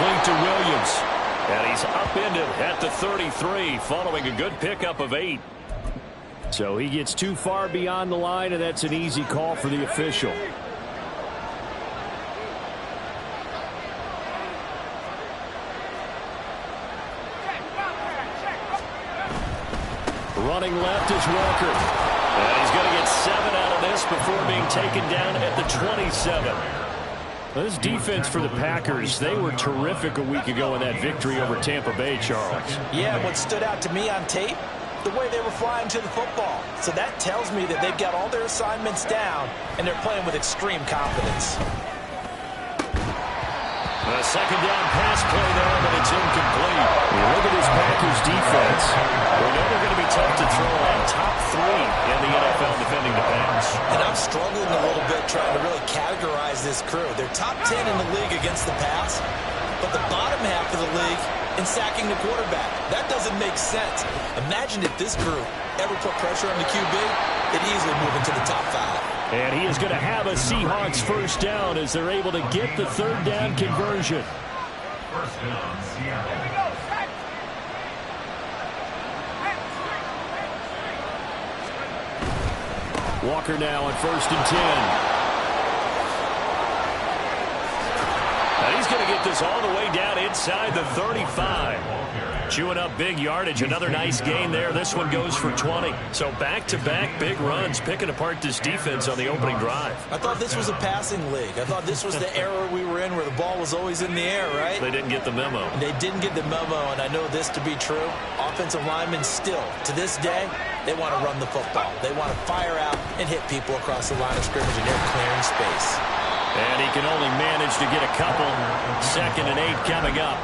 incomplete to Williams. And he's upended at the 33 following a good pickup of 8. So he gets too far beyond the line, and that's an easy call for the official. Running left is Walker. And he's going to get 7 out of this before being taken down at the 27. This defense for the Packers, they were terrific a week ago in that victory over Tampa Bay, Charles. Yeah, what stood out to me on tape, the way they were flying to the football. So that tells me that they've got all their assignments down, and they're playing with extreme confidence. A second down pass play there, but it's incomplete. You look at this Packers defense. We know they're going to be tough to throw on. Top 3 in the NFL defending the pass. And I'm struggling a little bit trying to really categorize this crew. They're top 10 in the league against the pass, but the bottom half of the league in sacking the quarterback. That doesn't make sense. Imagine if this group ever put pressure on the QB, they'd easily move into the top 5. And he is going to have a Seahawks first down as they're able to get the third down conversion. First down, Seattle. Walker now on 1st and 10. And he's going to get this all the way down inside the 35. Chewing up big yardage. Another nice gain there. This one goes for 20. So back-to-back big runs, picking apart this defense on the opening drive. I thought this was a passing league. I thought this was the era we were in where the ball was always in the air, right? They didn't get the memo. They didn't get the memo, and I know this to be true. Offensive linemen still, to this day, they want to run the football. They want to fire out and hit people across the line of scrimmage, and they're clearing space. And he can only manage to get a couple. 2nd and 8 coming up.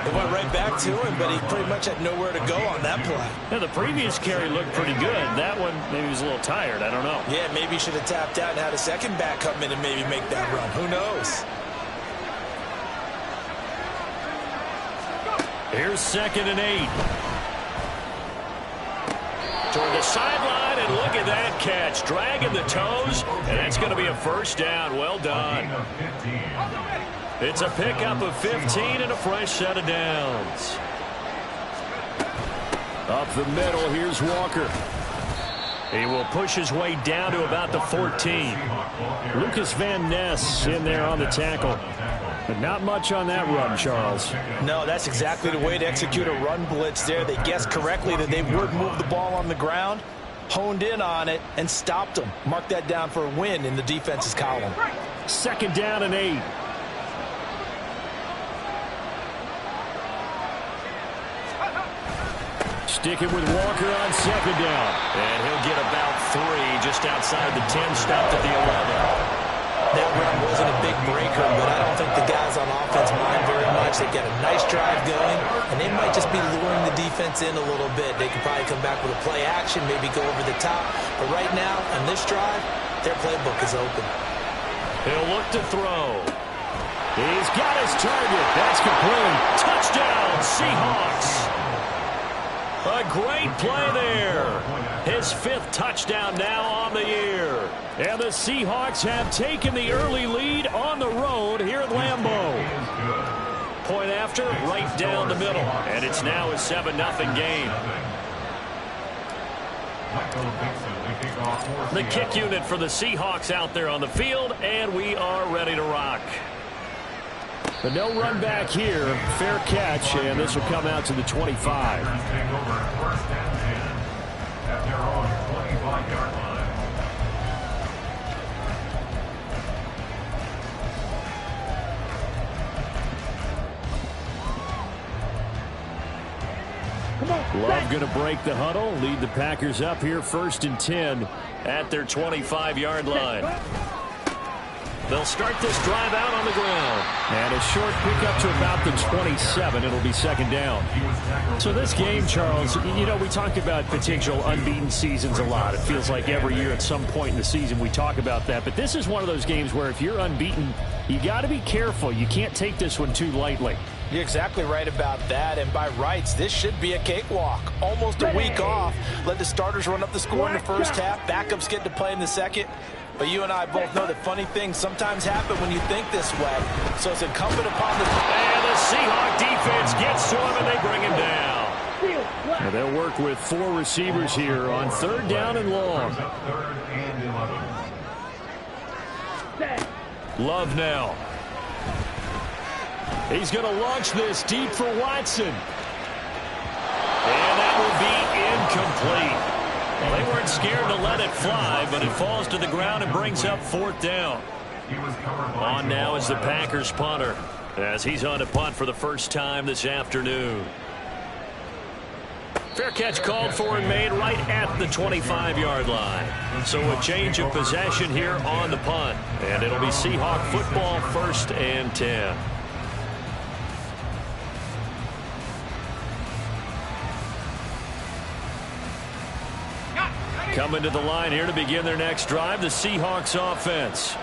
They went right back to him, but he pretty much had nowhere to go on that play. Yeah, the previous carry looked pretty good. That one, maybe he was a little tired. I don't know. Yeah, maybe he should have tapped out and had a second back come in and maybe make that run. Who knows? Here's 2nd and 8. Toward the sideline, and look at that catch. Dragging the toes, and that's going to be a first down. Well done. It's a pickup of 15 and a fresh set of downs. Up the middle, here's Walker. He will push his way down to about the 14. Lucas Van Ness in there on the tackle. But not much on that run, Charles. No, that's exactly the way to execute a run blitz there. They guessed correctly that they would move the ball on the ground, honed in on it, and stopped them. Mark that down for a win in the defense's column. 2nd down and 8. Sticking with Walker on 2nd down. And he'll get about 3 just outside the 10, stopped at the 11. That run wasn't a big breaker, but I don't think the guys on offense mind very much. They've got a nice drive going, and they might just be luring the defense in a little bit. They could probably come back with a play action, maybe go over the top. But right now, on this drive, their playbook is open. He'll look to throw. He's got his target. That's complete. Touchdown, Seahawks. A great play there. His 5th touchdown now on the year. And the Seahawks have taken the early lead on the road here at Lambeau. Point after, right down the middle. And it's now a 7-0 game. The kick unit for the Seahawks out there on the field, and we are ready to rock. But no run back here. Fair catch, and this will come out to the 25. Love going to break the huddle, lead the Packers up here 1st and 10 at their 25-yard line. They'll start this drive out on the ground. And a short pickup to about the 27. It'll be 2nd down. So this game, Charles, you know, we talk about potential unbeaten seasons a lot. It feels like every year at some point in the season we talk about that. But this is one of those games where if you're unbeaten, you got to be careful. You can't take this one too lightly. You're exactly right about that. And by rights, this should be a cakewalk. Almost a week off. Let the starters run up the score in the first half. Backups get to play in the second. But you and I both know that funny things sometimes happen when you think this way. So it's incumbent upon the... And the Seahawk defense gets to him, and they bring him down. And they'll work with 4 receivers here on 3rd down and long. Love now. He's going to launch this deep for Watson. And that will be incomplete. Well, they weren't scared to let it fly, but it falls to the ground and brings up 4th down. On now is the Packers punter, as he's on to punt for the first time this afternoon. Fair catch called for and made right at the 25-yard line. So a change of possession here on the punt. And it'll be Seahawk football, 1st and 10. Coming to the line here to begin their next drive, the Seahawks offense.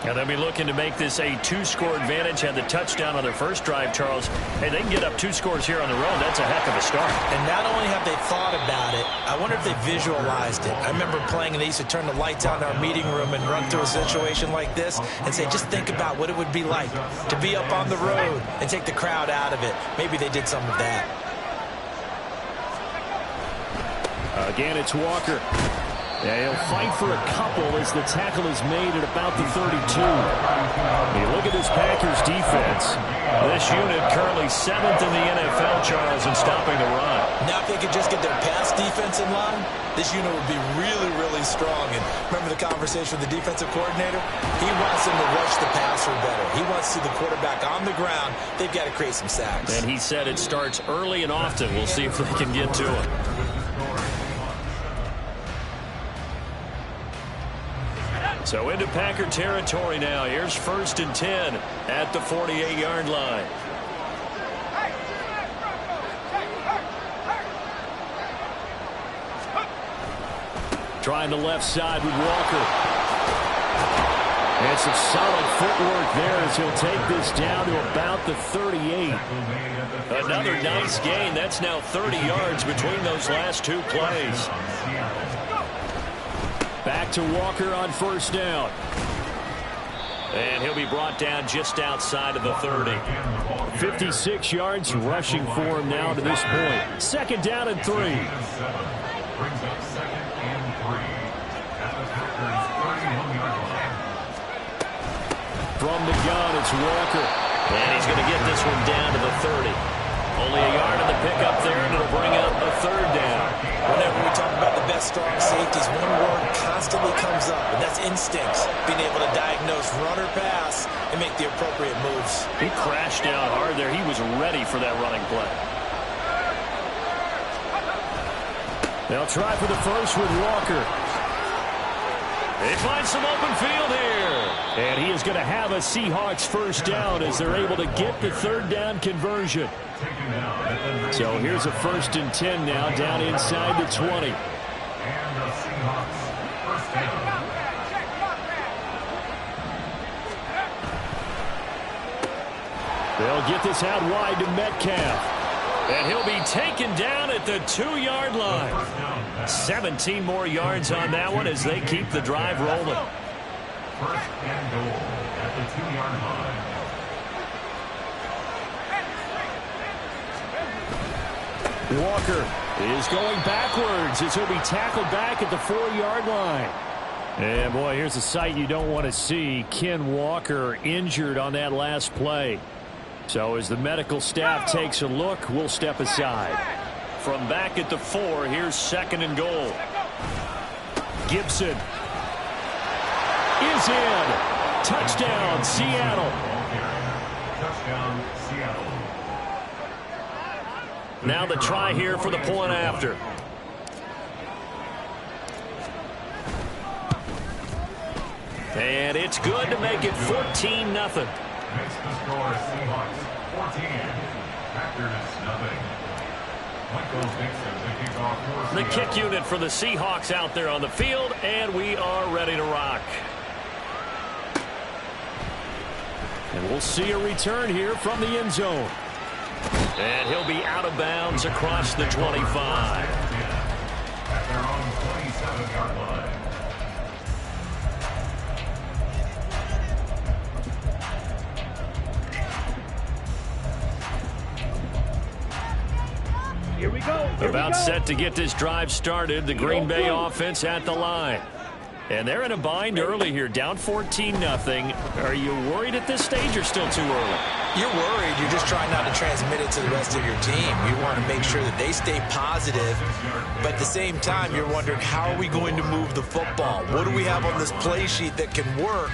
And they'll be looking to make this a 2-score advantage. Had the touchdown on their first drive, Charles. Hey, they can get up 2 scores here on the road. That's a heck of a start. And not only have they thought about it, I wonder if they visualized it. I remember playing, and they used to turn the lights on in our meeting room and run through a situation like this and say, just think about what it would be like to be up on the road and take the crowd out of it. Maybe they did some of that. Again, it's Walker. Yeah, he'll fight for a couple as the tackle is made at about the 32. Hey, look at this Packers defense. This unit currently 7th in the NFL, Charles, in stopping the run. Now, if they could just get their pass defense in line, this unit would be really, really strong. And remember the conversation with the defensive coordinator? He wants them to rush the passer better. He wants to see the quarterback on the ground. They've got to create some sacks. And he said it starts early and often. We'll see if they can get to it. So into Packer territory now. Here's 1st and 10 at the 48-yard line. Trying the left side with Walker. And some solid footwork there as he'll take this down to about the 38. Another nice gain. That's now 30 yards between those last 2 plays. Back to Walker on 1st down. And he'll be brought down just outside of the 30. 56 yards rushing for him now to this point. 2nd down and 3. Brings up 2nd and 3 at the Packers' 31-yard line. From the gun, it's Walker. And he's going to get this one down to the 30. Only a yard in the pickup there, and it'll bring up a 3rd down. Whenever we talk about the best strong safeties, one word constantly comes up, and that's instincts. Being able to diagnose run or pass and make the appropriate moves. He crashed down hard there. He was ready for that running play. They'll try for the first with Walker. They find some open field here. And he is going to have a Seahawks 1st down as they're able to get the 3rd down conversion. So here's a 1st and 10 now down inside the 20. And the Seahawks 1st down. They'll get this out wide to Metcalf. And he'll be taken down at the 2-yard line. 17 more yards on that one as they keep the drive rolling. 1st and goal at the 2-yard line. Walker is going backwards as he'll be tackled back at the 4-yard line. And boy, here's a sight you don't want to see. Ken Walker injured on that last play. So as the medical staff takes a look, we'll step aside. From back at the 4, here's 2nd and goal. Gibson is in. Touchdown, Seattle. Touchdown, Seattle. Now the try here for the point after. And it's good to make it 14-0. Makes the score Seahawks 14, Packers nothing. Michael Dixon, the kickoff for The Seattle. kick unit for the Seahawks out there on the field, and we are ready to rock. And we'll see a return here from the end zone. And he'll be out of bounds across the 25. At their own 27-yard line. Here we go. About set to get this drive started. The Green Bay offense at the line. And they're in a bind early here, down 14-0. Are you worried at this stage or still too early? You're worried. You're just trying not to transmit it to the rest of your team. You want to make sure that they stay positive, but at the same time, you're wondering, how are we going to move the football? What do we have on this play sheet that can work?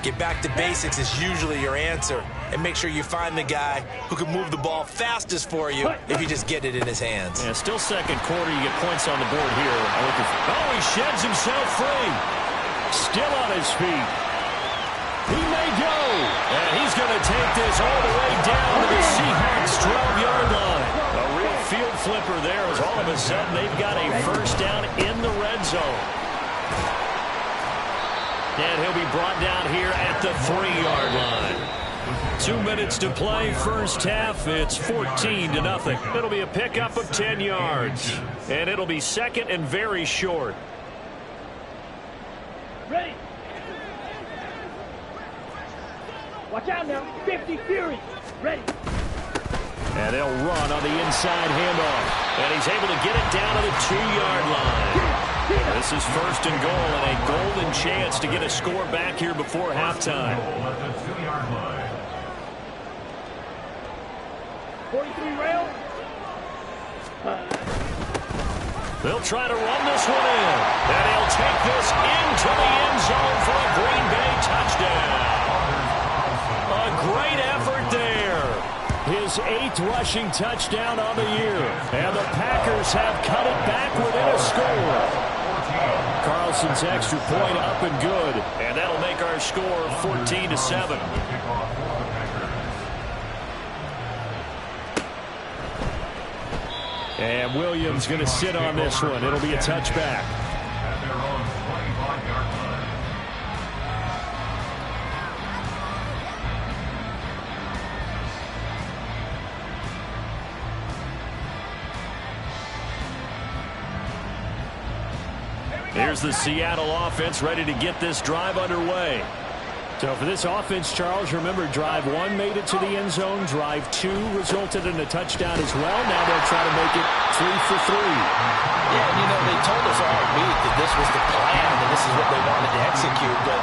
Get back to basics is usually your answer, and make sure you find the guy who can move the ball fastest for you if you just get it in his hands. Yeah, still second quarter. You get points on the board here. Oh, he sheds himself free. Still on his feet. He may go. And he's going to take this all the way down to the Seahawks' 12-yard line. A real field flipper there as all of a sudden they've got a first down in the red zone. And he'll be brought down here at the 3-yard line. 2 minutes to play, first half. It's 14-0. It'll be a pickup of 10 yards. And it'll be second and very short. Ready. Watch out now. 50 Fury. Ready. And they'll run on the inside handoff. And he's able to get it down to the 2-yard line. This is first and goal and a golden chance to get a score back here before halftime. 43 rail. They'll try to run this one in. And he'll take this into the end zone for a Green Bay touchdown. A great effort there. His 8th rushing touchdown on the year. And the Packers have cut it back within a score. Carlson's extra point up and good. And that'll make our score 14-7. And Williams going to sit on this one. It'll be a touchback. Here's the Seattle offense ready to get this drive underway. So for this offense, Charles, remember, drive 1 made it to the end zone. Drive 2 resulted in a touchdown as well. Now they'll try to make it 3 for 3. Yeah, and they told us all week that this was the plan and this is what they wanted to execute, but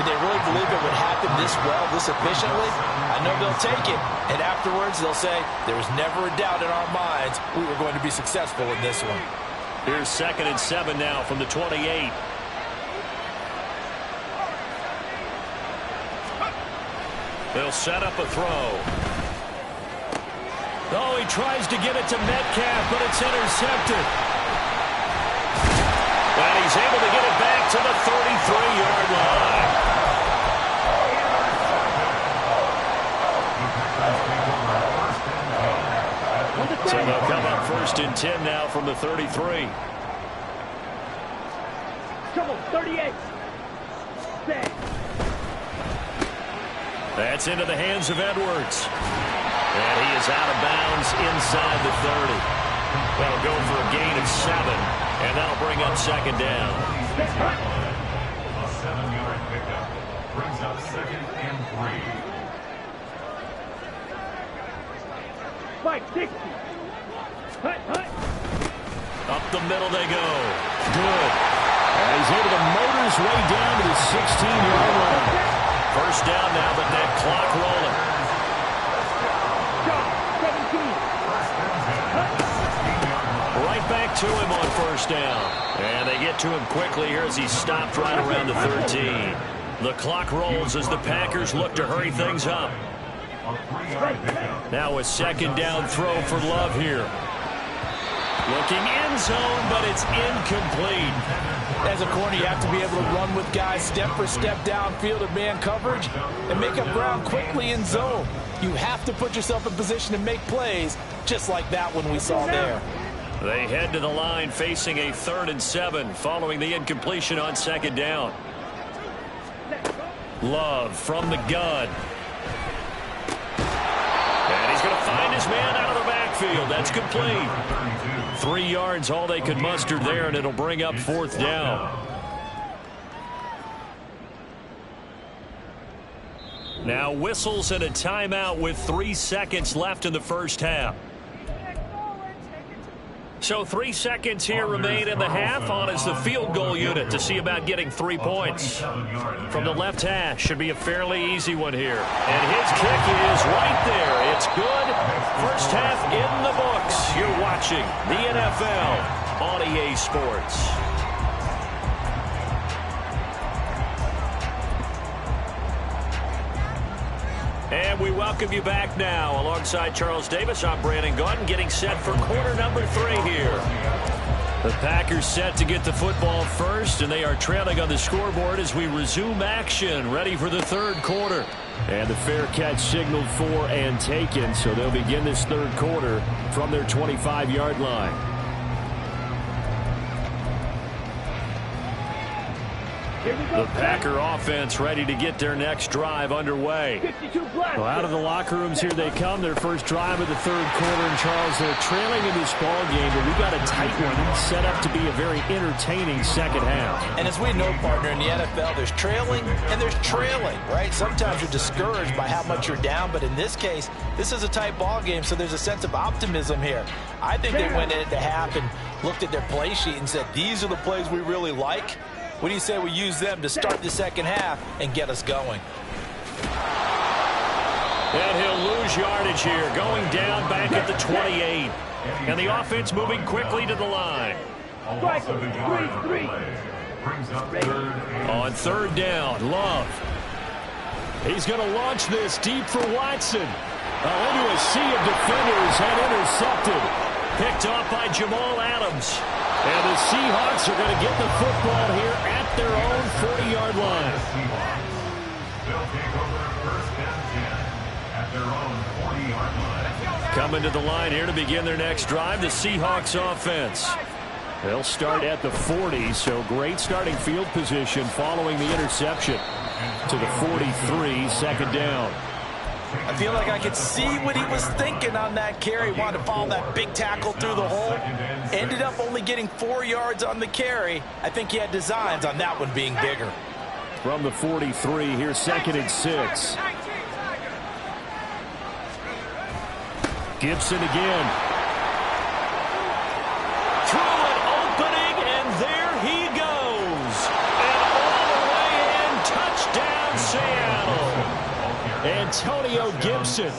did they really believe it would happen this well, this efficiently? I know they'll take it, and afterwards they'll say, there was never a doubt in our minds we were going to be successful in this one. Here's 2nd and 7 now from the 28. They'll set up a throw. Oh, he tries to get it to Metcalf, but it's intercepted. And he's able to get it back to the 33-yard line. So they'll come up 1st and 10 now from the 33. Come on, 38. Set. That's into the hands of Edwards. And he is out of bounds inside the 30. That'll go for a gain of 7. And that'll bring up 2nd down. A 7-yard pickup brings up 2nd and 3. Spike 60. Hut, hut. Up the middle they go. Good. And he's able to motor his way down to the 16-yard line. First down now, but that clock rolling. Right back to him on first down. And they get to him quickly here as he stopped right around the 13. The clock rolls as the Packers look to hurry things up. Now a 2nd down throw for Love here. Looking end zone, but it's incomplete. As a corner, you have to be able to run with guys step for step downfield of man coverage and make up ground quickly in zone. You have to put yourself in position to make plays, just like that one we saw there. They head to the line facing a 3rd and 7 following the incompletion on 2nd down. Love from the gun. And he's going to find his man out of the backfield. That's complete. 3 yards, all they could muster there, and it'll bring up 4th down. Now whistles and a timeout with 3 seconds left in the first half. So 3 seconds here remain in the half. On is the field goal unit to see about getting 3 points. From the left hash, should be a fairly easy one here. And his kick is right there. It's good. First half in the books. You're watching the NFL on EA Sports. And we welcome you back now. Alongside Charles Davis, I'm Brandon Gaudin, getting set for quarter number 3 here. The Packers set to get the football first, and they are trailing on the scoreboard as we resume action, ready for the third quarter. And the fair catch signaled for and taken, so they'll begin this third quarter from their 25-yard line. The Packer offense ready to get their next drive underway. Well, out of the locker rooms here they come. Their first drive of the third quarter. And Charles, they're trailing in this ball game, but we got a tight one set up to be a very entertaining second half. And as we know, partner, in the NFL, there's trailing and there's trailing, right? Sometimes you're discouraged by how much you're down, but in this case, this is a tight ball game, so there's a sense of optimism here. I think they went into half and looked at their play sheet and said, these are the plays we really like. What do you say we use them to start the second half and get us going? And he'll lose yardage here, going down back at the 28. And the offense moving quickly to the line. On third down, Love. He's going to launch this deep for Watson. Into a sea of defenders and intercepted. Picked off by Jamal Adams. And the Seahawks are going to get the football here at their own 40-yard line. They'll take over first and 10 at their own 40-yard line. Coming to the line here to begin their next drive, the Seahawks offense. They'll start at the 40, so great starting field position following the interception. To the 43, second down. I feel like I could see what he was thinking on that carry. Wanted to follow that big tackle through the hole. Ended up only getting 4 yards on the carry. I think he had designs on that one being bigger. From the 43, here's second and 6. Gibson again. Through an opening, and there he goes. And all the way in, touchdown Seattle. Antonio Gibson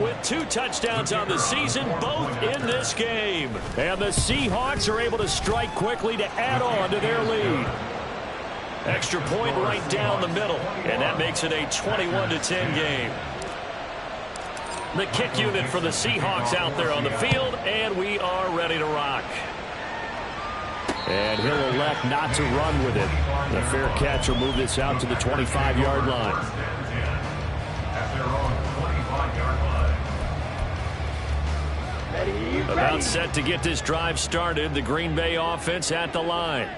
with 2 touchdowns on the season, both in this game. And the Seahawks are able to strike quickly to add on to their lead. Extra point right down the middle, and that makes it a 21-10 game. The kick unit for the Seahawks out there on the field, and we are ready to rock. And he'll elect not to run with it. The fair catch will move this out to the 25-yard line. About set to get this drive started, the Green Bay offense at the line.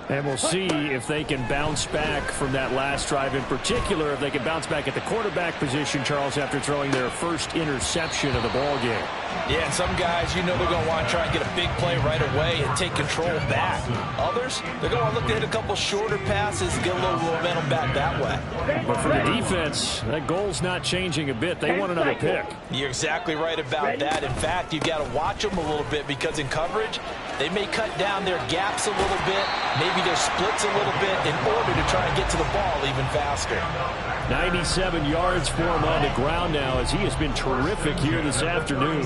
And we'll see if they can bounce back from that last drive, in particular, if they can bounce back at the quarterback position, Charles, after throwing their first interception of the ball game. Yeah, and some guys, you know, they're going to want to try and get a big play right away and take control back. Others, they're going to look to hit a couple shorter passes, get a little momentum back that way. But for the defense, that goal's not changing a bit. They want another pick. You're exactly right about that. In fact, you've got to watch them a little bit because in coverage, they may cut down their gaps a little bit, maybe their splits a little bit in order to try and get to the ball even faster. 97 yards for him on the ground now as he has been terrific here this afternoon.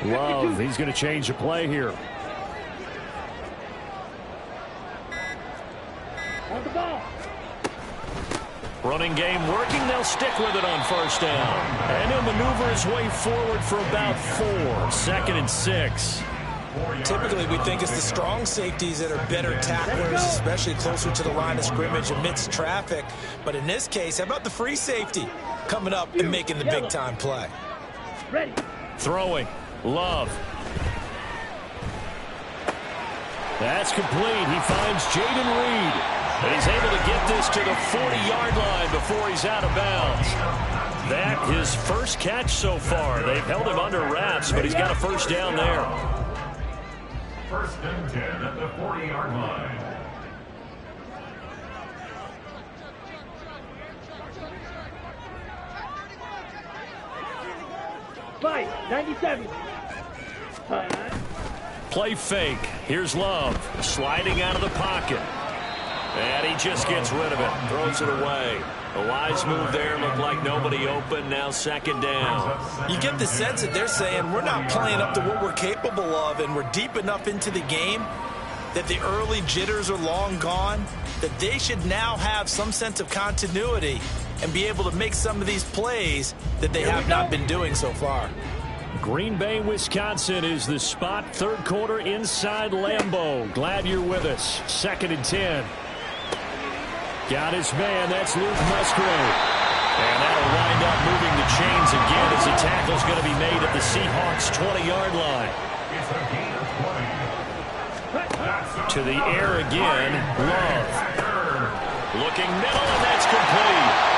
Love, he's going to change the play here. On the ball. Running game working, they'll stick with it on first down. And he'll maneuver his way forward for about 4. Second and 6. Typically, we think it's the strong safeties that are better tacklers, especially closer to the line of scrimmage amidst traffic. But in this case, how about the free safety coming up and making the big-time play? Ready. Throwing. Love. That's complete. He finds Jaden Reed. And he's able to get this to the 40-yard line before he's out of bounds. That his first catch so far. They've held him under wraps, but he's got a first down there. First and 10 at the 40-yard line. 5, 97. Play fake. Here's Love sliding out of the pocket. And he just gets rid of it. Throws it away. A wise move there. Looked like nobody open. Now second down. You get the sense that they're saying we're not playing up to what we're capable of, and we're deep enough into the game that the early jitters are long gone, that they should now have some sense of continuity and be able to make some of these plays that they have not been doing so far. Green Bay, Wisconsin is the spot. Third quarter inside Lambeau. Glad you're with us. 2nd and 10. Got his man. That's Luke Musgrave. And that'll wind up moving the chains again as the tackle's going to be made at the Seahawks' 20-yard line. To the air again. Love. Looking middle, and that's complete.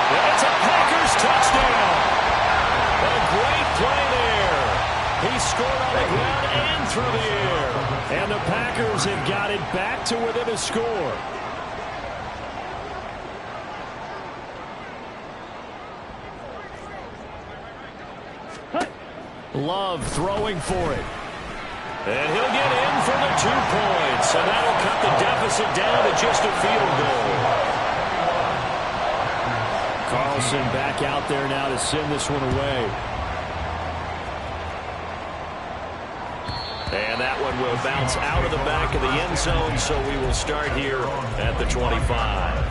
It's a Packers touchdown. A great play there. He scored on the ground and through the air. And the Packers have got it back to within a score. Love throwing for it. And he'll get in for the 2 points. And that'll cut the deficit down to just a field goal. Carlson back out there now to send this one away. And that one will bounce out of the back of the end zone, so we will start here at the 25.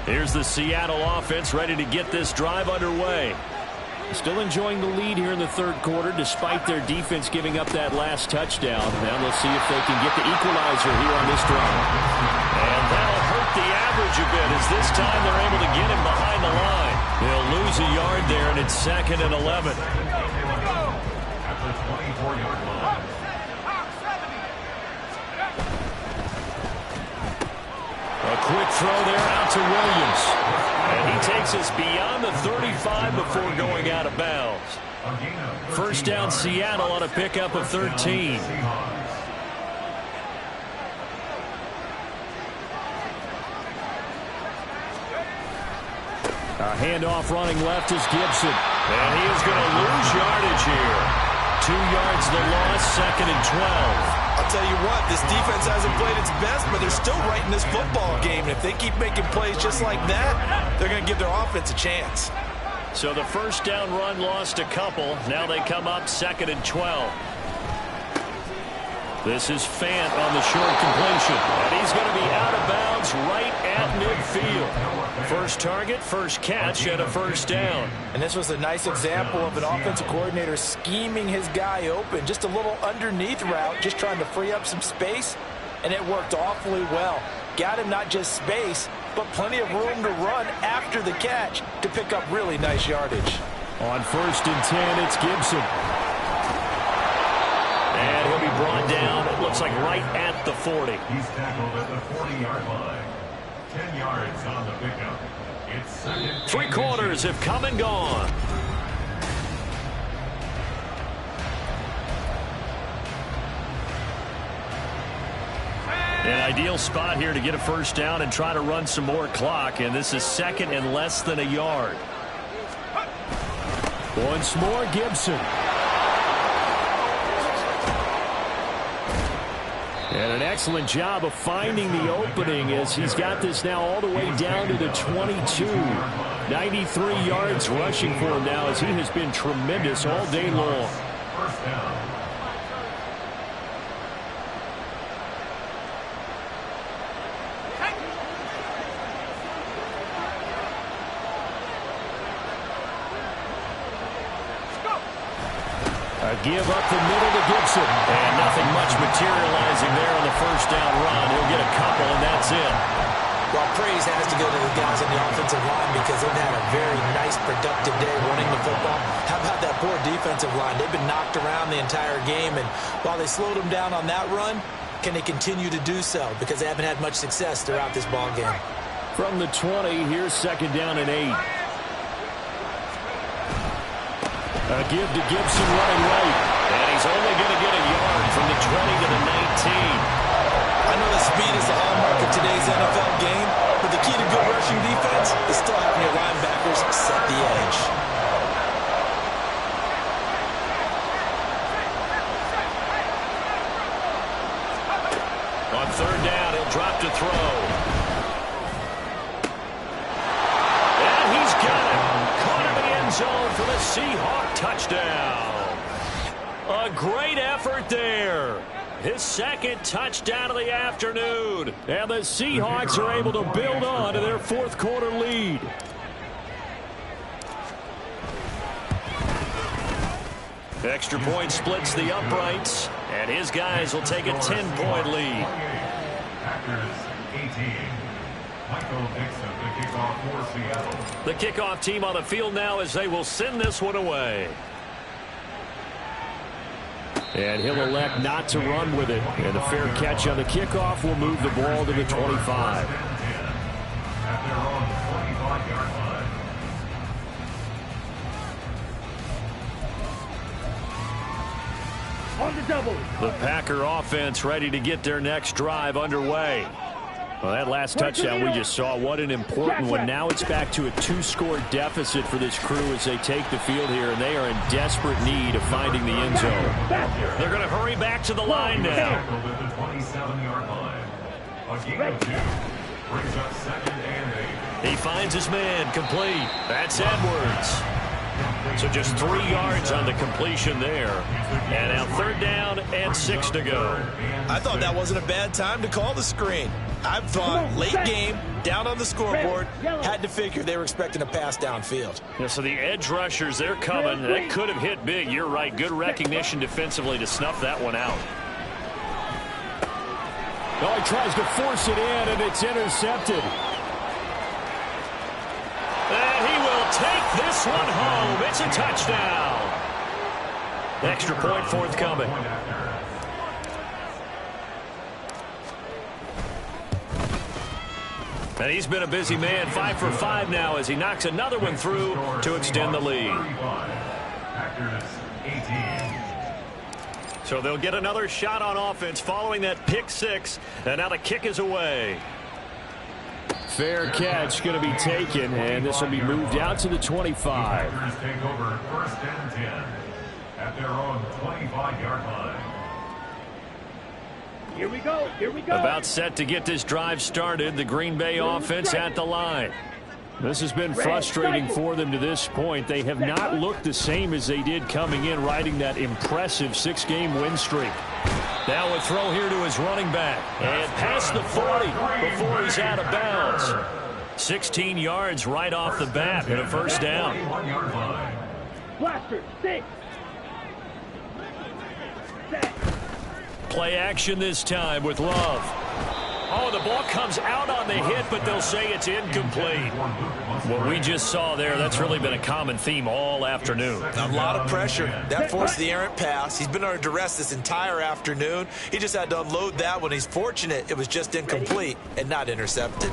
Here's the Seattle offense ready to get this drive underway. Still enjoying the lead here in the third quarter despite their defense giving up that last touchdown. Now let's see if they can get the equalizer here on this drive. And that'll hurt the average a bit as this time they're able to get him behind the line. They'll lose a yard there, and it's 2nd and 11. At the 24-yard line. A quick throw there out to Williams. And he takes us beyond the 35 before going out of bounds. First down Seattle on a pickup of 13. A handoff running left is Gibson. And he is going to lose yardage here. 2 yards the loss, 2nd and 12. I'll tell you what, this defense hasn't played its best, but they're still right in this football game. And if they keep making plays just like that, they're going to give their offense a chance. So the first down run lost a couple. Now they come up 2nd and 12. This is Fant on the short completion. And he's going to be out of bounds right at midfield. First target, first catch, and a first down. And this was a nice example of an offensive coordinator scheming his guy open. Just a little underneath route, just trying to free up some space. And it worked awfully well. Got him not just space, but plenty of room to run after the catch to pick up really nice yardage. On 1st and 10, it's Gibson. And he'll be brought down, it looks like right at the 40. He's tackled at the 40-yard line. 10 yards on the pickup. It's 2nd. 3 quarters have come and gone. An ideal spot here to get a first down and try to run some more clock. And this is 2nd and less than a yard. Once more, Gibson. And an excellent job of finding the opening as he's got this now all the way down to the 22. 93 yards rushing for him now as he has been tremendous all day long. First down. A give up the middle to Gibson. And nothing much materializing there on the first down run. He'll get a couple, and that's it. Well, praise has to go to the guys on the offensive line because they've had a very nice, productive day running the football. How about that poor defensive line? They've been knocked around the entire game, and while they slowed them down on that run, can they continue to do so? Because they haven't had much success throughout this ball game. From the 20, here's 2nd down and 8. A give to Gibson running right. And he's only going to get a yard from the 20 to the 19. I know the speed is the hallmark NFL game, but the key to good rushing defense is still having your linebackers set the edge. On third down, he'll drop to throw. And he's got it. Caught in the end zone for the Seahawk touchdown. A great effort there. His second touchdown of the afternoon. And the Seahawks are able to build on to their fourth quarter lead. Extra point splits the uprights, and his guys will take a 10-point lead. The kickoff team on the field now as they will send this one away. And he'll elect not to run with it. And the fair catch on the kickoff will move the ball to the 25. On the double. The Packer offense ready to get their next drive underway. Well, that last touchdown we just saw, what an important one. Now it's back to a 2-score deficit for this crew as they take the field here, and they are in desperate need of finding the end zone. They're going to hurry back to the line now. He finds his man, complete. That's Edwards. So just 3 yards on the completion there. And now third down and 6 to go. I thought that wasn't a bad time to call the screen. I thought late game, down on the scoreboard, had to figure they were expecting a pass downfield. Yeah, so the edge rushers, they're coming. That could have hit big. You're right. Good recognition defensively to snuff that one out. Oh, he tries to force it in, and it's intercepted. And he will take this one home. It's a touchdown. Extra point forthcoming. And he's been a busy man, 5 for 5 now as he knocks another one through to extend the lead. So they'll get another shot on offense following that pick 6, and now the kick is away. Fair catch going to be taken, and this will be moved out to the 25. Take over first and 10 at their own 25-yard line. Here we go. Here we go. About set to get this drive started. The Green Bay offense at the line. This has been frustrating for them to this point. They have not looked the same as they did coming in, riding that impressive 6-game win streak. Now a throw here to his running back. And past the 40 before he's out of bounds. 16 yards right off the bat and a first down. Blaster, 6. Play action this time with Love. Oh, the ball comes out on the hit, but they'll say it's incomplete. What we just saw there, that's really been a common theme all afternoon. A lot of pressure. That forced the errant pass. He's been under duress this entire afternoon. He just had to unload that one. He's fortunate it was just incomplete and not intercepted.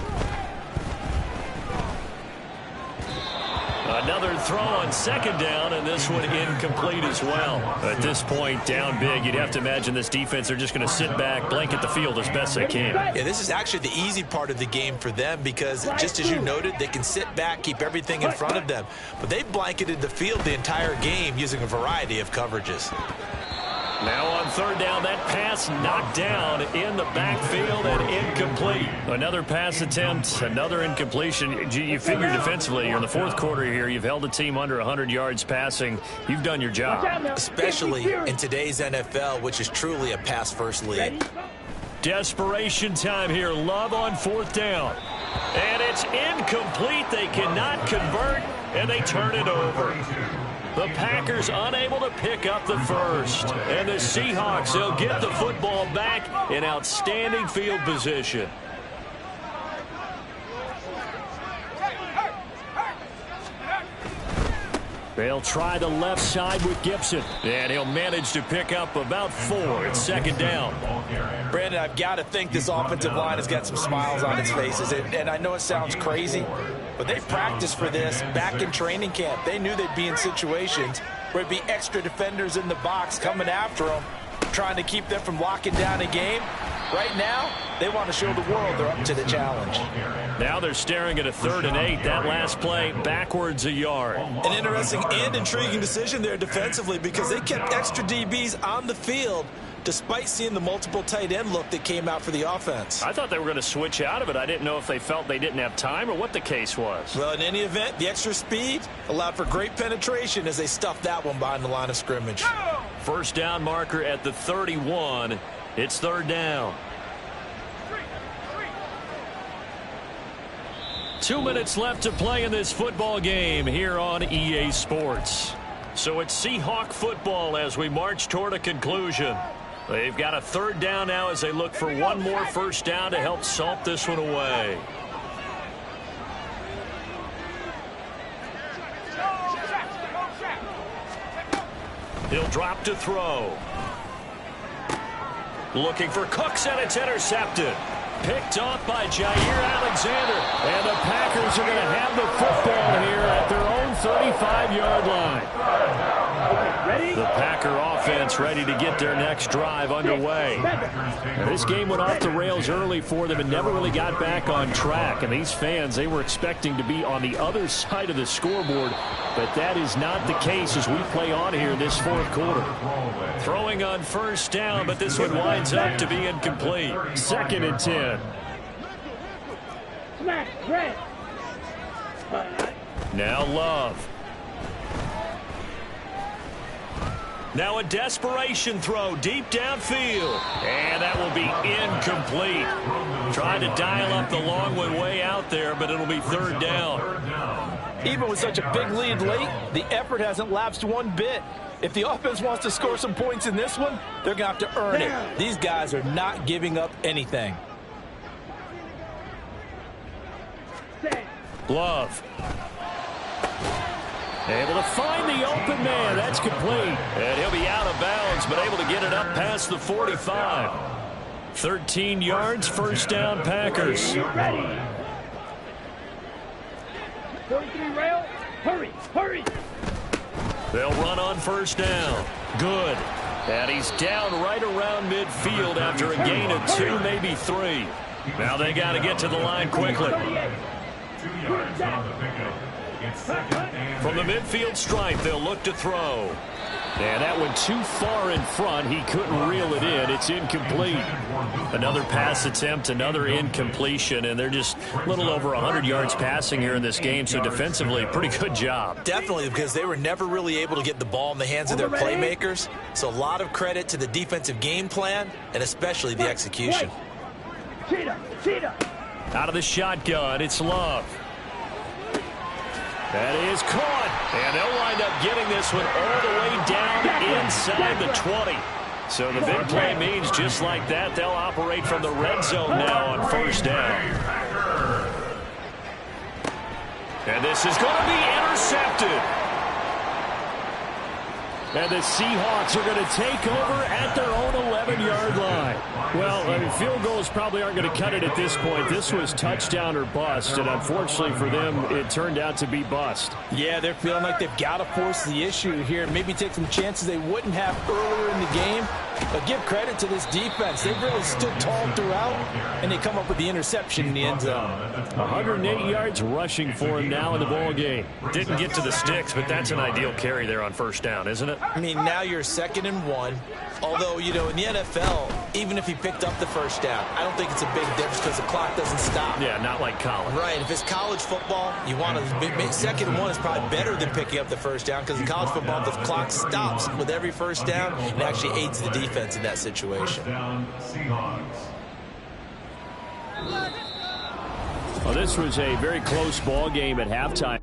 Another throw on second down, and this one incomplete as well. At this point, down big, you'd have to imagine this defense, they're just going to sit back, blanket the field as best they can. Yeah, this is actually the easy part of the game for them because, just as you noted, they can sit back, keep everything in front of them. But they've blanketed the field the entire game using a variety of coverages. Now on third down, that pass knocked down in the backfield and incomplete. Another pass attempt, another incompletion. You figure defensively, you're in the fourth quarter here. You've held the team under 100 yards passing. You've done your job. Especially in today's NFL, which is truly a pass-first league. Desperation time here. Love on fourth down. And it's incomplete. They cannot convert, and they turn it over. The Packers unable to pick up the first. And the Seahawks, they'll get the football back in outstanding field position. They'll try the left side with Gibson. And he'll manage to pick up about 4. It's second down. Brandon, I've got to think this offensive line has got some smiles on its faces. And I know it sounds crazy, but they practiced for this back in training camp. They knew they'd be in situations where it'd be extra defenders in the box coming after them, trying to keep them from locking down a game. Right now, they want to show the world they're up to the challenge. Now they're staring at a 3rd and 8. That last play backwards a yard. An interesting and intriguing decision there defensively because they kept extra DBs on the field despite seeing the multiple tight end look that came out for the offense. I thought they were going to switch out of it. I didn't know if they felt they didn't have time or what the case was. Well, in any event, the extra speed allowed for great penetration as they stuffed that one behind the line of scrimmage. First down marker at the 31. It's 3rd down. 2 minutes left to play in this football game here on EA Sports. So it's Seahawk football as we march toward a conclusion. They've got a 3rd down now as they look for one more first down to help salt this one away. He'll drop to throw. Looking for Cooks, and it's intercepted. Picked off by Jair Alexander. And the Packers are going to have the football here at their own 35-yard line. Ready? The Packer offense ready to get their next drive underway. Now, this game went off the rails early for them and never really got back on track. And these fans, they were expecting to be on the other side of the scoreboard. But that is not the case as we play on here in this 4th quarter. Throwing on first down, but this one winds up to be incomplete. 2nd and 10. Smash, red. Now Love. Now a desperation throw deep downfield. And that will be incomplete. Trying to dial up the long one way out there, but it'll be 3rd down. Even with such a big lead late, the effort hasn't lapsed one bit. If the offense wants to score some points in this one, they're going to have to earn it. These guys are not giving up anything. Love. Able to find the open man. That's complete. And he'll be out of bounds, but able to get it up past the 45. 13 yards, first down, Packers. Ready. 43 rail. Hurry, hurry. They'll run on first down. Good. And he's down right around midfield after a gain of 2, maybe 3. Now they got to get to the line quickly. 2 yards on the pickup. It's 2nd and From the midfield stripe, they'll look to throw. And that went too far in front. He couldn't reel it in. It's incomplete. Another pass attempt, another incompletion, and they're just a little over 100 yards passing here in this game, so defensively, pretty good job. Definitely, because they were never really able to get the ball in the hands of their playmakers. So a lot of credit to the defensive game plan and especially the execution. Cheetah. Out of the shotgun, it's Love. That is caught, and they'll wind up getting this one all the way down inside the 20. So the big play means just like that, they'll operate from the red zone now on first down. And this is going to be intercepted. And the Seahawks are going to take over at their own 11-yard line. Well, I mean, field goals probably aren't going to cut it at this point. This was touchdown or bust, and unfortunately for them, it turned out to be bust. Yeah, they're feeling like they've got to force the issue here, maybe take some chances they wouldn't have earlier in the game. But give credit to this defense. They've really stood tall throughout, and they come up with the interception in the end zone. 108 yards rushing for him now in the ball game. Didn't get to the sticks, but that's an ideal carry there on first down, isn't it? I mean, now you're 2nd and 1. Although, you know, in the NFL, even if he picked up the first down, I don't think it's a big difference because the clock doesn't stop. Yeah, not like college. Right. If it's college football, you want to 2nd and 1 is probably better than picking up the first down because in college football, the clock stops with every first down and actually aids the defense in that situation. Well, this was a very close ball game at halftime.